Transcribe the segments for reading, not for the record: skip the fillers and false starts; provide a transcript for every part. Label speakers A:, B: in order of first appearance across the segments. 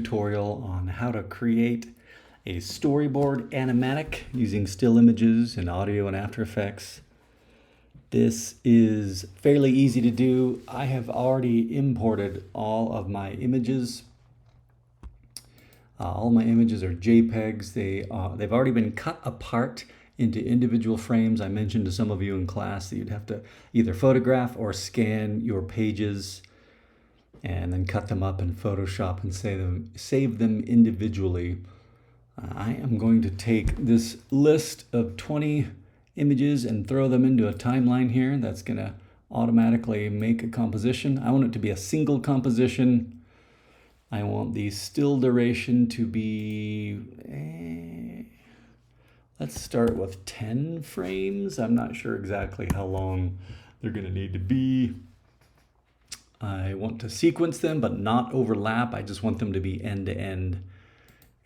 A: tutorial on how to create a storyboard animatic using still images and audio and After Effects. This is fairly easy to do. I have already imported all of my images. All my images are JPEGs. They've already been cut apart into individual frames. I mentioned to some of you in class that you'd have to either photograph or scan your pages and then cut them up in Photoshop and save them individually. I am going to take this list of 20 images and throw them into a timeline here. That's going to automatically make a composition. I want it to be a single composition. I want the still duration to be, let's start with 10 frames. I'm not sure exactly how long they're going to need to be. I want to sequence them but not overlap. I just want them to be end to end.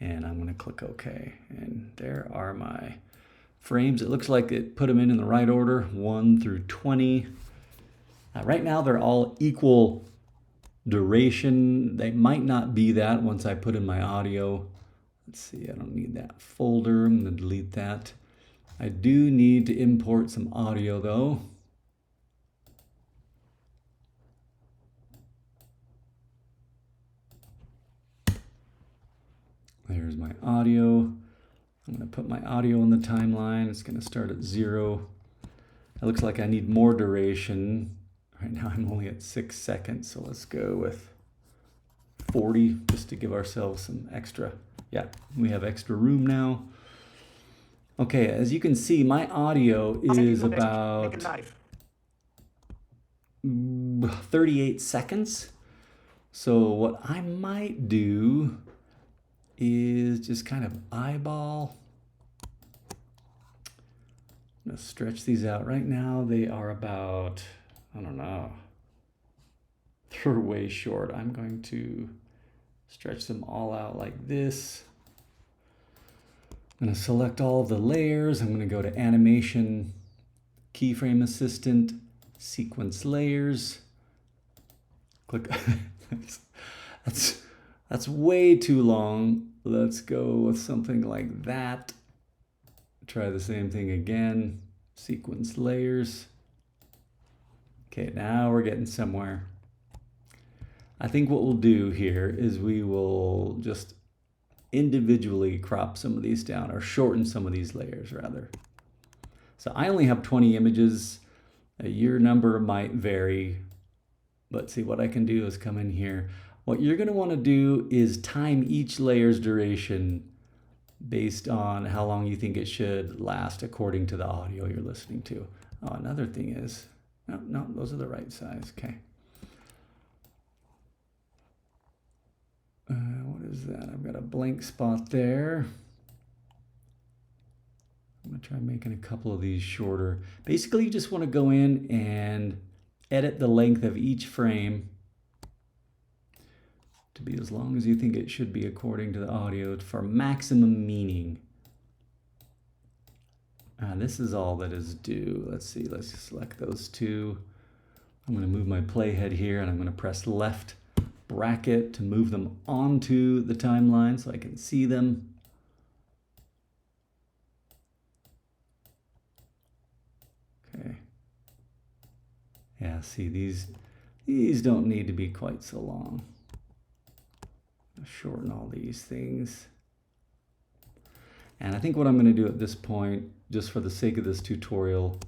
A: And I'm going to click OK. And there are my frames. It looks like it put them in the right order, 1 through 20. Right now they're all equal duration. They might not be that once I put in my audio. Let's see, I don't need that folder. I'm going to delete that. I do need to import some audio though. There's my audio. I'm going to put my audio in the timeline. It's going to start at 0. It looks like I need more duration. Right now I'm only at 6 seconds, so let's go with 40 just to give ourselves some extra. Yeah, we have extra room now. Okay, as you can see, my audio is about 38 seconds. So what I might do is just kind of eyeball. I'm going to stretch these out. Right now they are about, I don't know, they're way short. I'm going to stretch them all out like this. I'm going to select all of the layers. I'm going to go to Animation, Keyframe Assistant, Sequence Layers. Click. That's way too long. Let's go with something like that. Try the same thing again. Sequence layers. Okay, now we're getting somewhere. I think what we'll do here is we will just individually crop some of these down, or shorten some of these layers rather. So I only have 20 images. Your number might vary. But see, what I can do is come in here. What you're going to want to do is time each layer's duration based on how long you think it should last according to the audio you're listening to. Oh, another thing is, no, those are the right size. Okay. What is that? I've got a blank spot there. I'm going to try making a couple of these shorter. Basically, you just want to go in and edit the length of each frame to be as long as you think it should be according to the audio for maximum meaning. This is all that is due. Let's see, let's select those two. I'm going to move my playhead here and I'm going to press left bracket to move them onto the timeline so I can see them. Okay. Yeah, see, these don't need to be quite so long. Shorten all these things. And I think what I'm going to do at this point, just for the sake of this tutorial,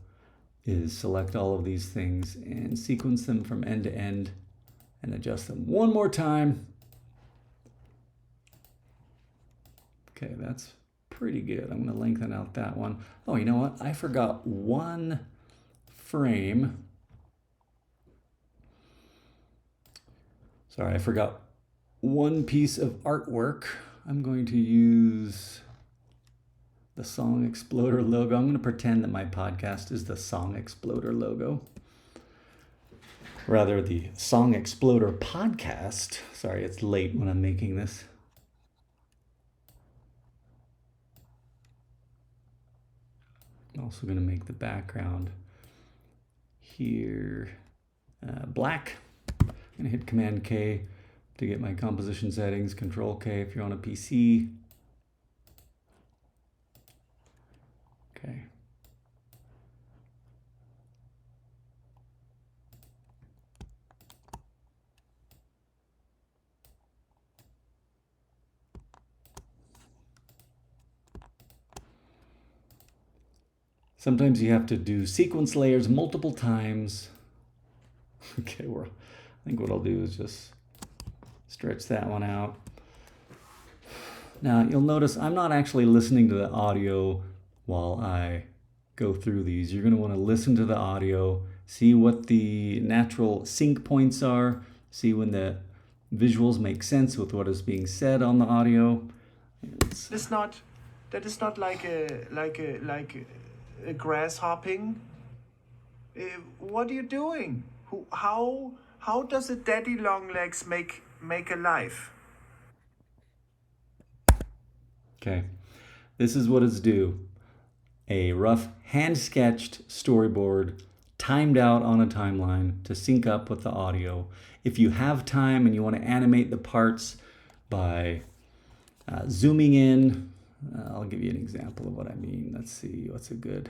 A: is select all of these things and sequence them from end to end and adjust them one more time. Okay, that's pretty good. I'm going to lengthen out that one. Oh, you know what? I forgot one frame. Sorry, I forgot one piece of artwork. I'm going to use the Song Exploder logo. I'm going to pretend that my podcast is the Song Exploder logo. Rather, the Song Exploder podcast. Sorry, it's late when I'm making this. I'm also going to make the background here black. I'm going to hit Command K. to get my composition settings. Control K if you're on a PC. Okay. Sometimes you have to do sequence layers multiple times. Okay, I think what I'll do is just stretch that one out. Now you'll notice I'm not actually listening to the audio while I go through these. You're going to want to listen to the audio, see what the natural sync points are, see when the visuals make sense with what is being said on the audio.
B: That is not like a grass hopping. What are you doing? How does a daddy long legs make a life?
A: Okay, this is what it's due. A rough hand-sketched storyboard timed out on a timeline to sync up with the audio. If you have time and you want to animate the parts by zooming in, I'll give you an example of what I mean. Let's see, what's a good,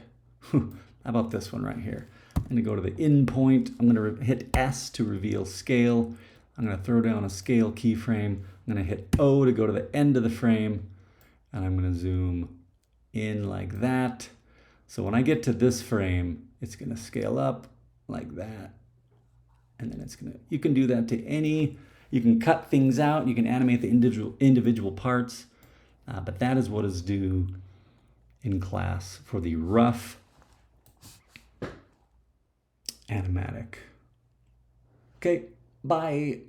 A: how about this one right here? I'm going to go to the in point. I'm going to hit S to reveal scale. I'm going to throw down a scale keyframe. I'm going to hit O to go to the end of the frame. And I'm going to zoom in like that. So when I get to this frame, it's going to scale up like that. And then it's going to, you can do that to any, you can cut things out. You can animate the individual parts. But that is what is due in class for the rough animatic. Okay, bye.